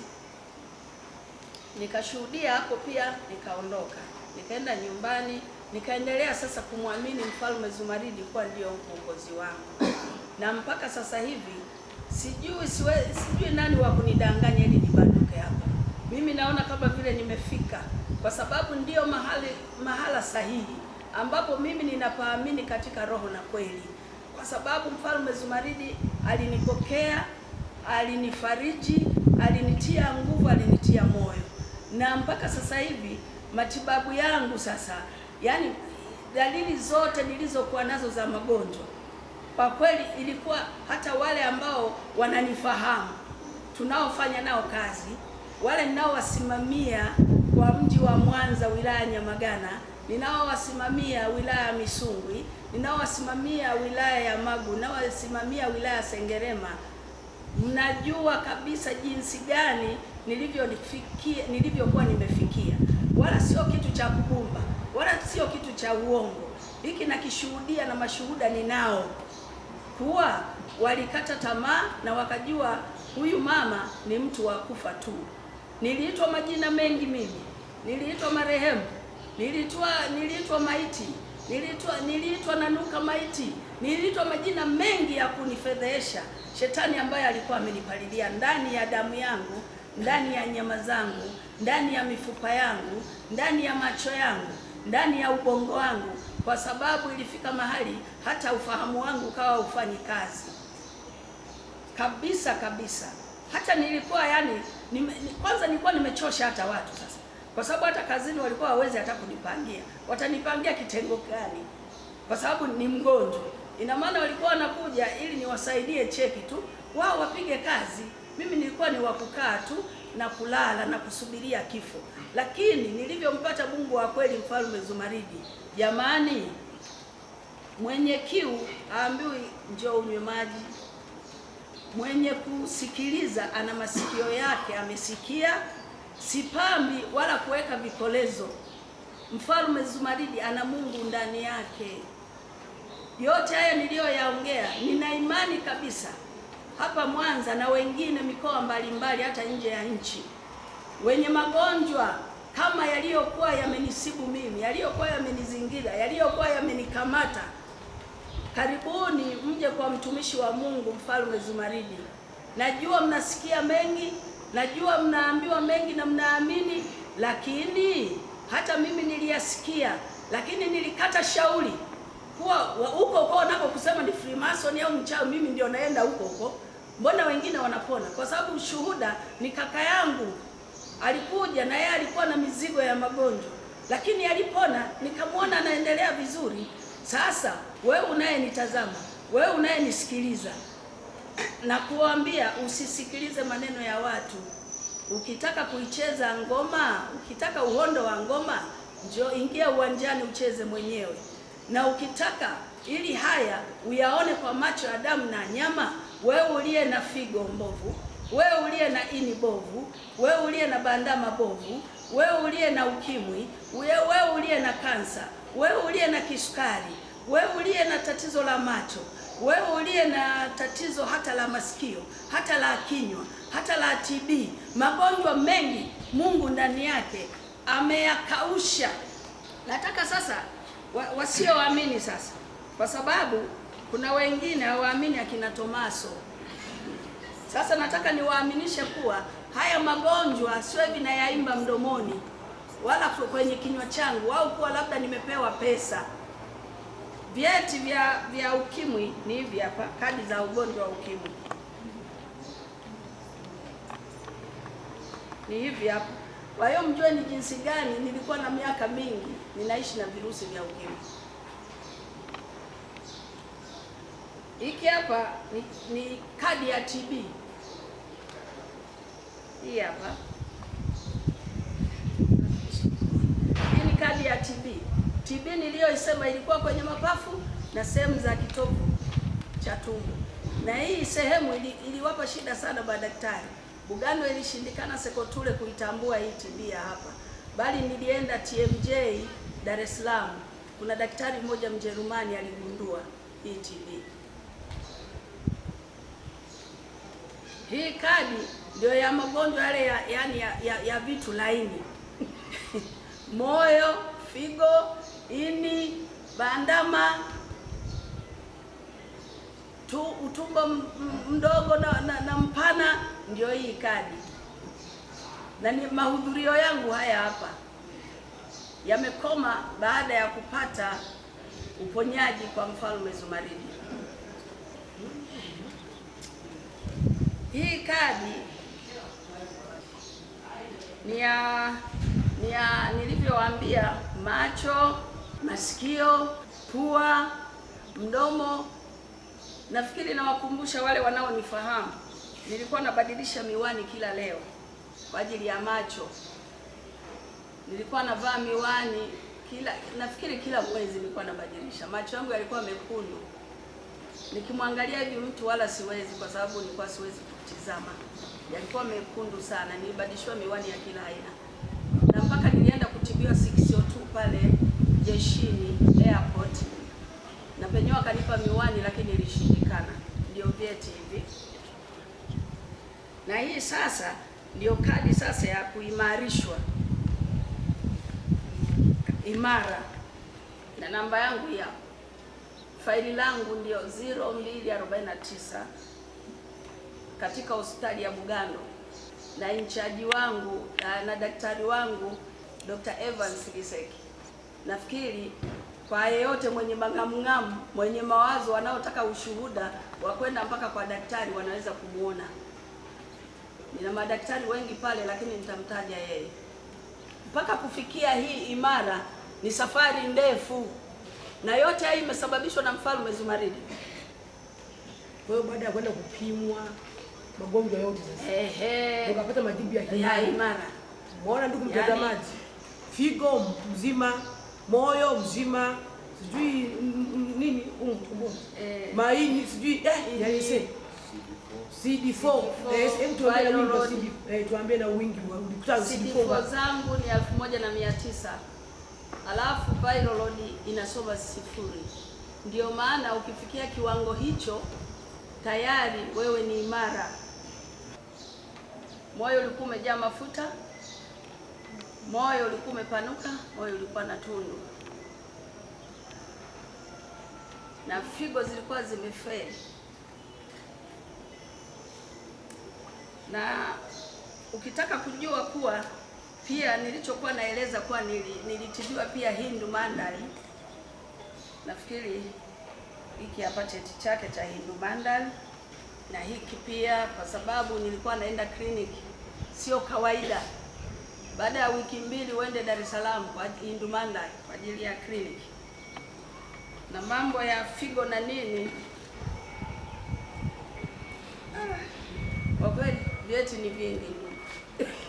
nikashuhudia hapo pia, nikaondoka, nikaenda nyumbani. nikaendelea sasa kumwamini Mfalme Zumaridi kuwa ndio mkombozi wangu, na mpaka sasa hivi sijui nani wa kunidanganya ili nibanduke hapa. Mimi naona kama vile nimefika, kwa sababu ndio mahala sahihi ambapo mimi ninapaamini katika roho na kweli, kwa sababu Mfalme Zumaridi alinipokea, alinifariji, alinitia nguvu, alinitia moyo, na mpaka sasa hivi matibabu yangu sasa, yani dalili zote nilizokuwa nazo za magonjwa, kwa kweli ilikuwa hata wale ambao wananifahamu, tunaofanya nao kazi, wale ninaowasimamia kwa mji wa Mwanza, wilaya Nyamagana, ninaowasimamia wilaya ya Misungwi, ninaowasimamia wilaya ya Magu, ninaowasimamia wilaya ya Sengerema, mnajua kabisa jinsi gani nilivyokuwa nimefikia. Wala sio kitu cha kubumba, wala sio kitu cha uongo. Hiki nakishuhudia na mashuhuda ninao, kuwa walikata tamaa na wakajua huyu mama ni mtu wa kufa tu. Niliitwa majina mengi mimi, niliitwa marehemu, niliitwa maiti, niliitwa nanuka maiti, niliitwa majina mengi ya kunifedhesha. Shetani ambaye alikuwa amenipalilia ndani ya damu yangu, ndani ya nyama zangu, ndani ya mifupa yangu, ndani ya macho yangu, ndani ya ubongo wangu, kwa sababu ilifika mahali hata ufahamu wangu ukawa ufanyi kazi kabisa kabisa. Hata nilikuwa kwanza nilikuwa nimechosha hata watu sasa, kwa sababu hata kazini walikuwa hawezi hata kunipangia, watanipangia kitengo gani? Kwa sababu ni mgonjwa. Ina maana walikuwa wanakuja ili niwasaidie cheki tu, wao wapige kazi. Mimi nilikuwa ni wakukaa tu na kulala na kusubiria kifo. Lakini nilivyompata Mungu wa kweli, Mfalme Zumaridi, jamani, mwenye kiu aambiwi njoo unywe maji. Mwenye kusikiliza ana masikio yake amesikia, sipambi wala kuweka vikolezo. Mfalme Zumaridi ana Mungu ndani yake. Yote haya niliyoyaongea, nina imani kabisa hapa Mwanza na wengine mikoa mbalimbali hata nje ya nchi, wenye magonjwa kama yaliyokuwa yamenisibu mimi, yaliyokuwa yamenizingira, yaliyokuwa yamenikamata, karibuni mje kwa mtumishi wa Mungu Mfalme Zumaridi. Najua mnasikia mengi, najua mnaambiwa mengi na mnaamini, lakini hata mimi niliyasikia, lakini nilikata shauri kuwa huko nako kusema ni Freemason au mchawi, mimi ndio naenda huko. Mbona wengine wanapona? Kwa sababu shuhuda ni kaka yangu, alikuja na yeye alikuwa na mizigo ya magonjwa, lakini alipona, nikamwona anaendelea vizuri. Sasa wewe unayenitazama, wewe unayenisikiliza, na kuambia usisikilize maneno ya watu. Ukitaka kuicheza ngoma, ukitaka uhondo wa ngoma, njoo ingia uwanjani ucheze mwenyewe. Na ukitaka ili haya uyaone kwa macho ya damu na nyama, wewe uliye na figo mbovu, wewe uliye na ini bovu, wewe uliye na bandama bovu, wewe uliye na ukimwi, wewe uliye na kansa, wewe uliye na kisukari, wewe uliye na tatizo la macho, wewe uliye na tatizo hata la masikio, hata la kinywa, hata la TB, magonjwa mengi Mungu ndani yake ameyakausha. Nataka sasa wasioamini sasa, kwa sababu kuna wengine hawaamini akina Tomaso. Sasa nataka niwaaminishe kuwa haya magonjwa sio hivi nayaimba mdomoni wala kwenye kinywa changu, au kuwa labda nimepewa pesa. Vyeti vya ukimwi ni hivi hapa, kadi za ugonjwa wa ukimwi ni hivi hapa. Kwa hiyo mjue ni jinsi gani nilikuwa na miaka mingi ninaishi na virusi vya ukimwi. Hiki hapa ni kadi ya TB. Hii hapa. Hii ni kadi ya TB. TB niliyoisema ilikuwa kwenye mapafu na sehemu za kitovu cha tumbo. Na hii sehemu iliwapa shida sana madaktari. Bugando ilishindikana Sekotule kuitambua hii TB ya hapa. Bali nilienda TMJ Dar es Salaam. Kuna daktari mmoja Mjerumani aligundua hii TB. Hii kadi ndio ya magonjwa yale ya vitu laini. Moyo, figo, ini, bandama, utumbo mdogo na mpana, ndio hii kadi. Na ni mahudhurio yangu haya hapa yamekoma baada ya kupata uponyaji kwa Mfalme Zumaridi. Hii kadi ni ya nilivyowaambia, macho, masikio, pua, mdomo. Nafikiri nawakumbusha wale wanaonifahamu, nilikuwa nabadilisha miwani kila leo kwa ajili ya macho. Nilikuwa navaa miwani nafikiri kila mwezi nilikuwa nabadilisha. Macho yangu yalikuwa mekundu, nikimwangalia hivi mtu wala siwezi, kwa sababu nilikuwa siwezi kutizama, yalikuwa mekundu sana. Nilibadilishwa miwani ya kila aina, na mpaka nilienda kutibiwa 602 pale jeshini airport, na penyewe akanipa miwani lakini ilishindikana. Ndio vyeti hivi, na hii sasa ndio kadi sasa ya kuimarishwa, imara, na namba yangu ya faili langu ndio 0249 katika hospitali ya Bugando, na inchaji wangu na daktari wangu Dr. Evans Giseki. Nafikiri kwa yeyote mwenye mangamngamu, mwenye mawazo, wanaotaka ushuhuda wa kwenda mpaka kwa daktari wanaweza kumuona. Nina madaktari wengi pale, lakini nitamtaja yeye. Mpaka kufikia hii imara ni safari ndefu, na yote hii imesababishwa na Mfalme Zumaridi. Kwa hiyo baada ya kwenda kupimwa magonjwa yote sasa, ukapata majibu ya imara. Muona ndugu mtazamaji, figo mzima, moyo mzima, sijui nini maini, sijui yani CD4. Tuambie na wingi wa CD4 zangu ni 1900, alafu viral load inasoma 0. Ndio maana ukifikia kiwango hicho tayari wewe ni imara. Moyo ulikuwa umejaa mafuta, moyo ulikuwa umepanuka, moyo ulikuwa na tundu, na figo zilikuwa zimefeli. Na ukitaka kujua kuwa pia nilichokuwa naeleza kuwa nilitibiwa pia Hindu Mandal. Nafikiri hiki hapa cheti chake cha Hindu Mandal, na hiki pia, kwa sababu nilikuwa naenda kliniki, sio kawaida. Baada ya wiki 2 uende Dar es Salaam kwa Hindu Mandal kwa ajili ya kliniki. Na mambo ya figo na nini, kwa kweli vyeti ni vingi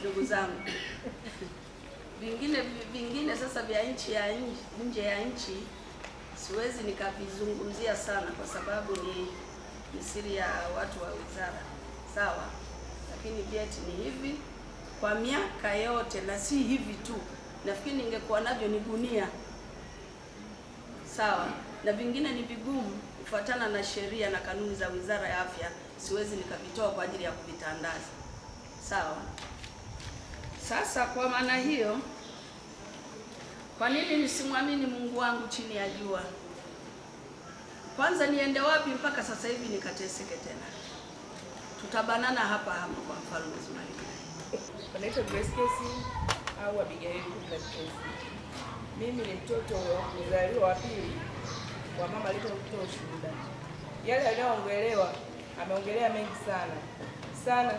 ndugu zangu. Vingine sasa vya nje ya nchi siwezi nikavizungumzia sana, kwa sababu ni siri ya watu wa wizara, sawa. Lakini vyeti ni hivi kwa miaka yote, na si hivi tu. Nafikiri ningekuwa navyo ni gunia, sawa. Na vingine ni vigumu kufuatana na sheria na kanuni za Wizara ya Afya, siwezi nikavitoa kwa ajili ya kuvitandaza, sawa. Sasa kwa maana hiyo, kwa nini nisimwamini Mungu wangu chini ya jua? Kwanza niende wapi mpaka sasa hivi nikateseke tena? Tutabanana hapa hapa kwa Mfalme Zumaridi. Naitwa Grace Kesi au Abigail Kesi. Mimi ni mtoto mzaliwa wa pili wa mama aliyetoa ushuhuda. Yale aliyoongelewa, ameongelea mengi sana.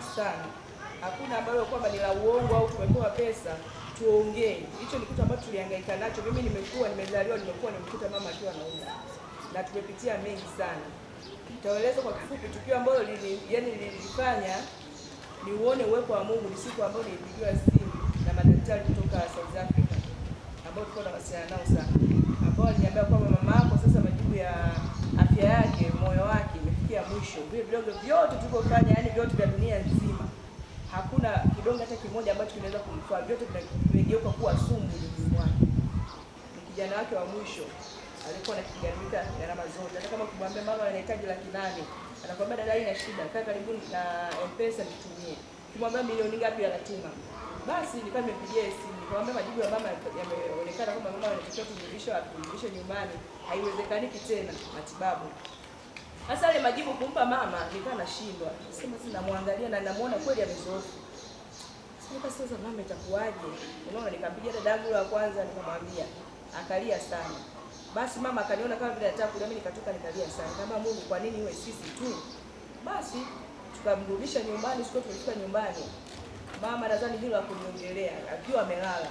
Hakuna ambayo kwamba ni la uongo au tumepewa pesa tuongee. Hicho ni kitu ambacho tulihangaika nacho. Mimi nimekuwa nimekuta mama akiwa anaumwa, na tumepitia mengi sana. Nitaeleza kwa kifupi tukio ambalo lilifanya ni uone uwepo wa Mungu. Ni siku ambayo nilipigiwa simu na madaktari kutoka South Africa ambao tulikuwa tunawasiliana nao sana, ambao waliniambia kwamba mama yako sasa majibu ya afya yake, moyo wake imefikia mwisho. Vile vidonge vyote tulivyofanya, yani vyote vya dunia nzima, hakuna kidonge hata kimoja ambacho kinaweza kumfaa. Vyote vimegeuka kuwa sumu mwilini mwake. Ni kijana wake wa mwisho alikuwa anakigaramika gharama zote. Hata kama kumwambia mama anahitaji 800,000, anakuambia dada, ina shida, kaa karibu na M-Pesa nitumie. Kumwambia milioni ngapi anatuma. Basi nikawa nimepigia simu, nikamwambia majibu ya mama yameonekana kwamba mama anatakiwa kurudishwa nyumbani, haiwezekaniki tena matibabu. Sasa ile majibu kumpa mama nikawa nashindwa. Sema sasa namwangalia na namuona kweli amezoofu. Sasa mama itakuwaje? Unaona, nikampigia dadangu wa kwanza nikamwambia, akalia sana. Basi mama akaniona kama vile anataka kulia, mimi nikatoka nikalia sana. Kama Mungu, kwa nini iwe sisi tu? Basi tukamrudisha nyumbani. Siku tulifika nyumbani, mama nadhani hilo hakuniongelea, akiwa amelala.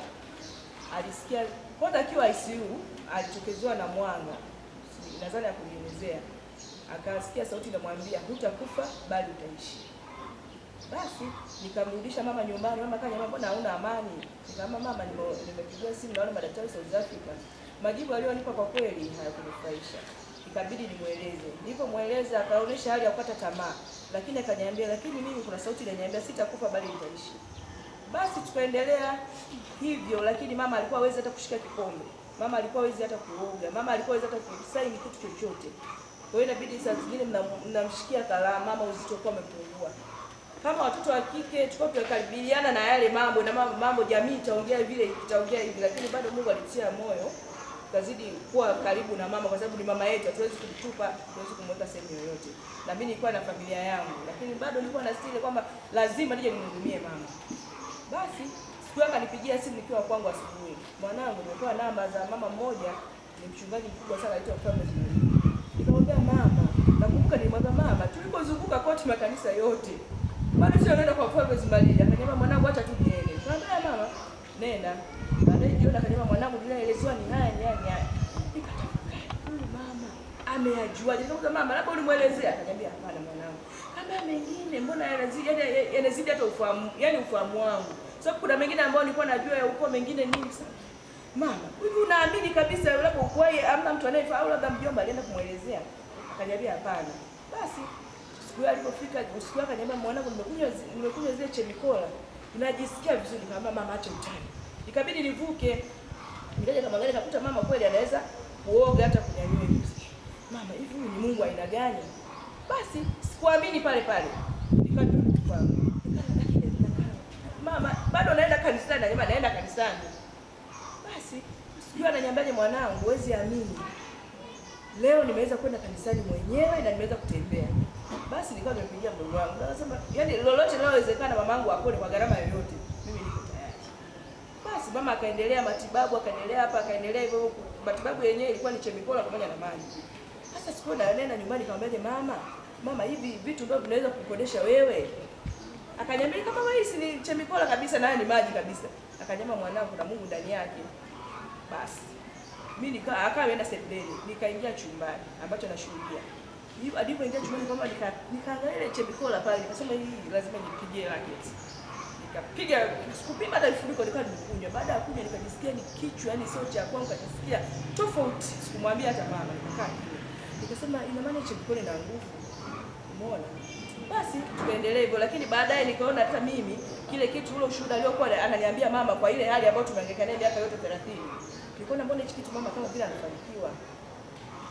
Alisikia kwanza akiwa ICU alitokezewa na mwanga. Nadhani hakunielezea. Akasikia sauti inamwambia hutakufa bali utaishi. Basi nikamrudisha mama nyumbani. Mama akaniambia mbona hauna amani? Nikamwambia mama, nimepigiwa simu na wale madaktari South Africa. Majibu aliyonipa kwa kweli hayakunifurahisha. Ikabidi nimueleze. Nilipomweleza akaonyesha hali ya kukata tamaa. Lakini akaniambia lakini mimi kuna sauti inaniambia sitakufa bali nitaishi. Basi tukaendelea hivyo, lakini mama alikuwa hawezi hata kushika kikombe. Mama alikuwa hawezi hata kuoga. Mama alikuwa hawezi hata kusaini kitu chochote. Kwa hiyo inabidi saa zingine mnamshikia kalamu, mama uzito kwa umepungua. Kama watoto wa kike tulikuwa tunakabiliana na yale mambo na mambo jamii itaongea vile itaongea hivi, lakini bado Mungu alitia moyo tukazidi kuwa karibu na mama kwa sababu ni mama yetu, hatuwezi kumtupa, hatuwezi kumweka sehemu yoyote. Na mimi nilikuwa na familia yangu, lakini bado nilikuwa na stili kwamba lazima nije nimhudumie mama. Basi siku yake akanipigia simu nikiwa kwangu asubuhi. Mwanangu, nimepewa namba za mama mmoja, ni mchungaji mkubwa sana anaitwa Thomas. Nikamwambia mama, nakumbuka nilimwambia mama, tulipozunguka kote makanisa yote, bado sio nenda kwa Father Maria. Akaniambia mwanangu acha tu niende. Nikamwambia mama, nenda. Baadaye jioni akaniambia mwanangu, ninaelezewa ni haya. Nikatafakari, huyu mama ameyajua. Nikamwambia mama, labda ulimuelezea? Akaniambia hapana mwanangu. Kama mengine mbona yanazidi hata ufahamu, yani ufahamu wangu. Sababu kuna mengine ambayo nilikuwa najua ya ukoo, mengine nini sana. Mama, hivi unaamini kabisa labda ukoi amna mtu anayefahamu au labda mjomba alienda kumuelezea? Akaniambia hapana. Basi siku alipofika usiku akaniambia mwanangu, nimekunywa zile chemikola. Ninajisikia vizuri. Nikamwambia mama acha utani. Ikabidi nivuke. Nikaja kama gani nikakuta mama kweli anaweza kuoga hata kunyanyua hivi. Mama, hivi huyu ni Mungu aina gani? Basi sikuamini pale. Nikarudi kwangu. Mama, bado naenda kanisani, na naenda kanisani. Basi sijui ananiambiaje mwanangu, huwezi amini. Leo nimeweza kwenda kanisani mwenyewe na nimeweza kutembea. Basi nilikuwa nimepigia mdogo wangu. Nasema, yani lolote linalowezekana mamangu apone kwa gharama yoyote, mimi niko tayari. Basi mama akaendelea matibabu, akaendelea hapa, akaendelea hivyo. Matibabu yenyewe ilikuwa ni chemikola pamoja na maji. Sasa siku naenda nyumbani nikamwambia mama hivi vitu ndio vinaweza kukukodesha wewe? Akaniambia kama wewe si ni chemikola kabisa na ni maji kabisa. Akaniambia mwanangu na Mungu ndani yake. Basi mimi akaenda sebuleni, nikaingia chumbani ambacho nashuhudia. Hiyo alipoingia chumbani kama nikaangalia ile chemikola pale, nikasema hii lazima nipigie racket. Nikapiga, sikupima hata vifuniko, nilikuwa nimekunywa. Baada ya kunywa nikajisikia ni kichwa, yani sio cha kwangu, nikajisikia tofauti. Sikumwambia hata mama, nikakaa kimya. Nikasema ina maana chemikola ina nguvu. Umeona? Basi tukaendelea hivyo, lakini baadaye nikaona hata mimi kile kitu ule ushuhuda aliokuwa ananiambia mama kwa ile hali ambayo tumehangaika naye miaka yote 30. Nikaona mbona hichi kitu mama kama vile anafanikiwa.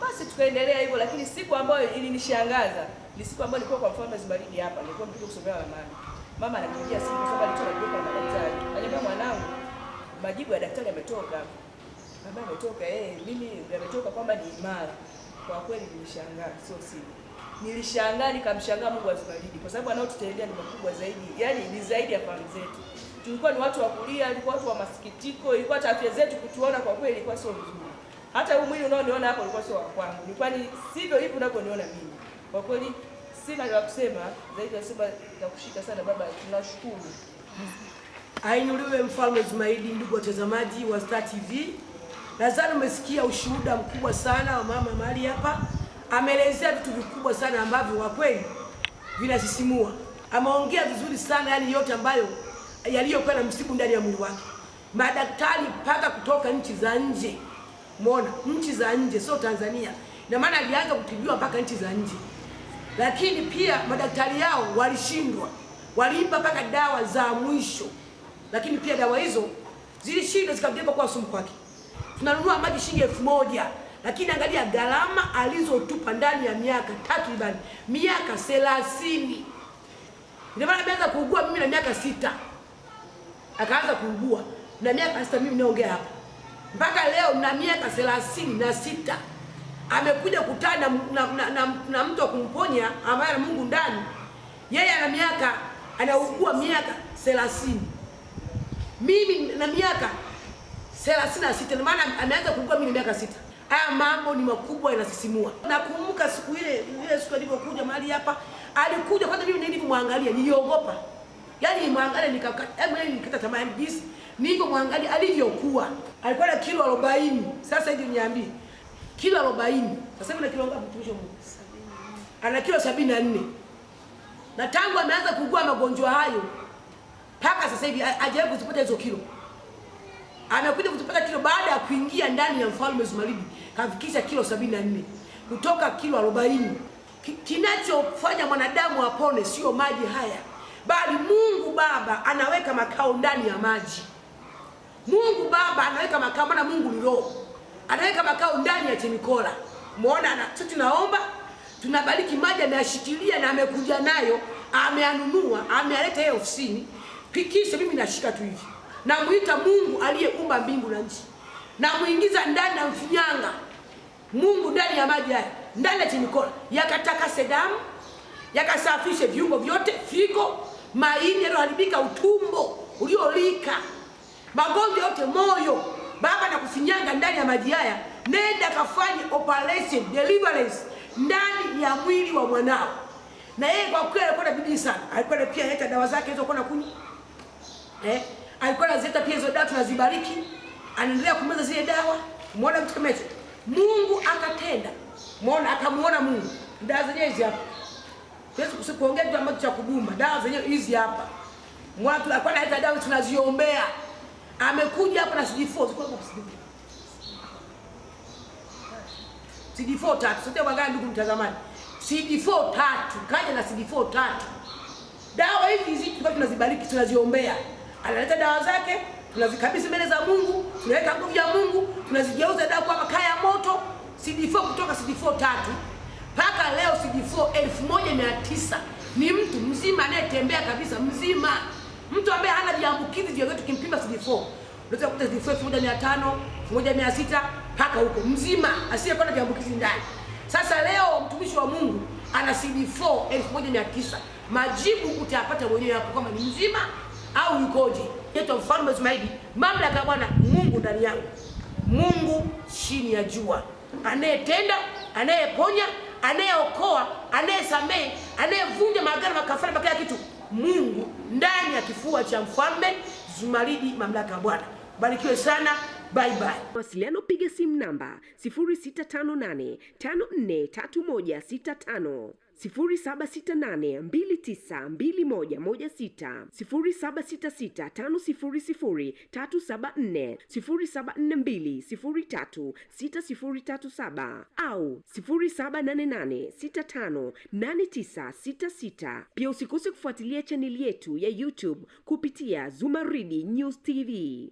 Basi tukaendelea hivyo, lakini siku ambayo ilinishangaza ni siku ambayo nilikuwa kwa mfano Zimaridi hapa, nilikuwa mpige kusomea ramani. Mama ananipigia simu kwa sababu alitoka kutoka kwa daktari. Ananiambia mwanangu, majibu ya daktari yametoka. Baba ametoka, mimi yametoka kwamba ni imara. Kwa kweli nilishangaa, sio siri. Nilishangaa, nikamshangaa Mungu wa Zimaridi kwa sababu anaotutendea ni makubwa zaidi, yani ni zaidi ya fahamu zetu. Tulikuwa ni watu wa kulia, tulikuwa watu wa masikitiko, ilikuwa afya zetu kutuona kwa kweli ilikuwa sio vizuri. Hata huu mwili unaoniona hapo ulikuwa sio wa kwangu. Ni kwani sivyo hivi unavyoniona mimi. Kwa kweli sina la kusema zaidi ya sema nitakushika sana baba, tunashukuru. Ainuliwe Mfalme Zumaridi. Ndugu watazamaji wa Star TV, nadhani umesikia ushuhuda mkubwa sana wa mama Mali hapa. Ameelezea vitu vikubwa sana ambavyo kwa kweli vinasisimua. Ameongea vizuri sana, yani yote ambayo yaliyokuwa na msibu ndani ya mwili wake. Madaktari mpaka kutoka nchi za nje. Umeona? Nchi za nje, sio Tanzania. Na maana alianza kutibiwa mpaka nchi za nje. Lakini pia madaktari yao walishindwa. Walimpa mpaka dawa za mwisho. Lakini pia dawa hizo zilishindwa, zikageuka kwa sumu kwake. Tunanunua maji shilingi 1000. Lakini angalia gharama alizotupa ndani ya miaka takriban miaka 30. Ndio maana ameanza kuugua mimi na miaka 6. akaanza kuugua na miaka 6 mimi naongea hapa. Mpaka leo na miaka 36 amekuja kutana na mtu wa kumponya ambaye ana Mungu ndani. Yeye anaugua miaka 30. Mimi na miaka 36, na maana ameanza kuugua mimi na miaka 6. Haya mambo ni makubwa, yanasisimua. Nakumbuka siku ile siku alipokuja mahali hapa, alikuja kwanza, mimi nilipomwangalia niliogopa. Yaani mwangalia nikakata tamaa ya jinsi nilipomwangalia alivyokuwa. Alikuwa na kilo 40. Sasa hivi niambie. Kilo 40. Sasa hivi na kilo ngapi mtumishi wa Mungu? 70. Ana kilo 74. Na tangu ameanza kuugua magonjwa hayo mpaka sasa hivi hajawahi kuzipata hizo kilo. Amekuja kuzipata kilo baada ya kuingia ndani ya Mfalme Zumaridi, kafikisha kilo 74 kutoka kilo 40. Kinachofanya mwanadamu apone sio maji haya, bali Mungu Baba anaweka makao ndani ya maji. Mungu Baba anaweka makao, maana Mungu ni roho. Anaweka makao ndani ya chemikola. Muona, sisi tunaomba, tunabariki maji, ameyashikilia na amekuja nayo, ameanunua, amealeta yeye ofisini. Pikisha mimi nashika tu hivi. Namuita Mungu aliyeumba mbingu na nchi. Namuingiza ndani na mfinyanga Mungu ndani ya maji haya, ndani ya chemikola, yakatakase damu, yakasafishe viungo vyote, figo, maini yaliyoharibika, utumbo uliolika, magonjwa yote, moyo. Baba na kufinyanga ndani ya maji haya, nenda kafanye operation deliverance ndani ya mwili wa mwanao. Na yeye kwa kweli alikuwa na bidii sana. Alikuwa pia analeta dawa zake hizo kwa kunywa. Alikuwa anazileta pia hizo dawa, tunazibariki. Anaendelea kumeza zile dawa. Muona mtu kama hicho. Mungu akatenda. Muona, akamuona Mungu. Dawa zenyewe hizi hapa. Tuwezi kuongea kitu ambacho cha kubumba. Dawa zenyewe hizi hapa. Watu alikuwa analeta dawa, tunaziombea. Amekuja hapa na CD4. Ziko hapo CD4 tatu. Sote wangalia ndugu mtazamaji. CD4 tatu. Kaja na CD4 tatu. Dawa hizi tunazibariki, tunaziombea. Analeta dawa zake, tunazikabidhi mbele za Mungu, tunaweka nguvu ya Mungu, tunazigeuza dawa kwa makaa ya moto. CD4 kutoka CD4 tatu mpaka leo CD4 1900. Ni mtu mzima anayetembea kabisa mzima. Mtu ambaye hana viambukizi vyovyote, tukimpima CD4 unaweza kukuta CD4 1500, 1600 mpaka huko mzima, asiyekuwa na viambukizi ndani. Sasa leo mtumishi wa Mungu ana CD4 1900. Majibu utayapata mwenyewe hapo kama ni mzima au yukoje. Yetu Mfalme Zumaridi, mamlaka ya Bwana Mungu ndani yangu. Mungu chini ya jua, anayetenda, anayeponya, anayeokoa, anayesamehe, anayevunja maagano, makafara, kila kitu. Mungu ndani ya kifua cha Mfalme Zumaridi, mamlaka ya Bwana. Barikiwe sana. Bye bye. Wasiliano, piga simu namba 0658 543165, 0768292116, 0766500374, 0742036037 au 0788658966. Pia usikose kufuatilia chaneli yetu ya YouTube kupitia Zumaridi News TV.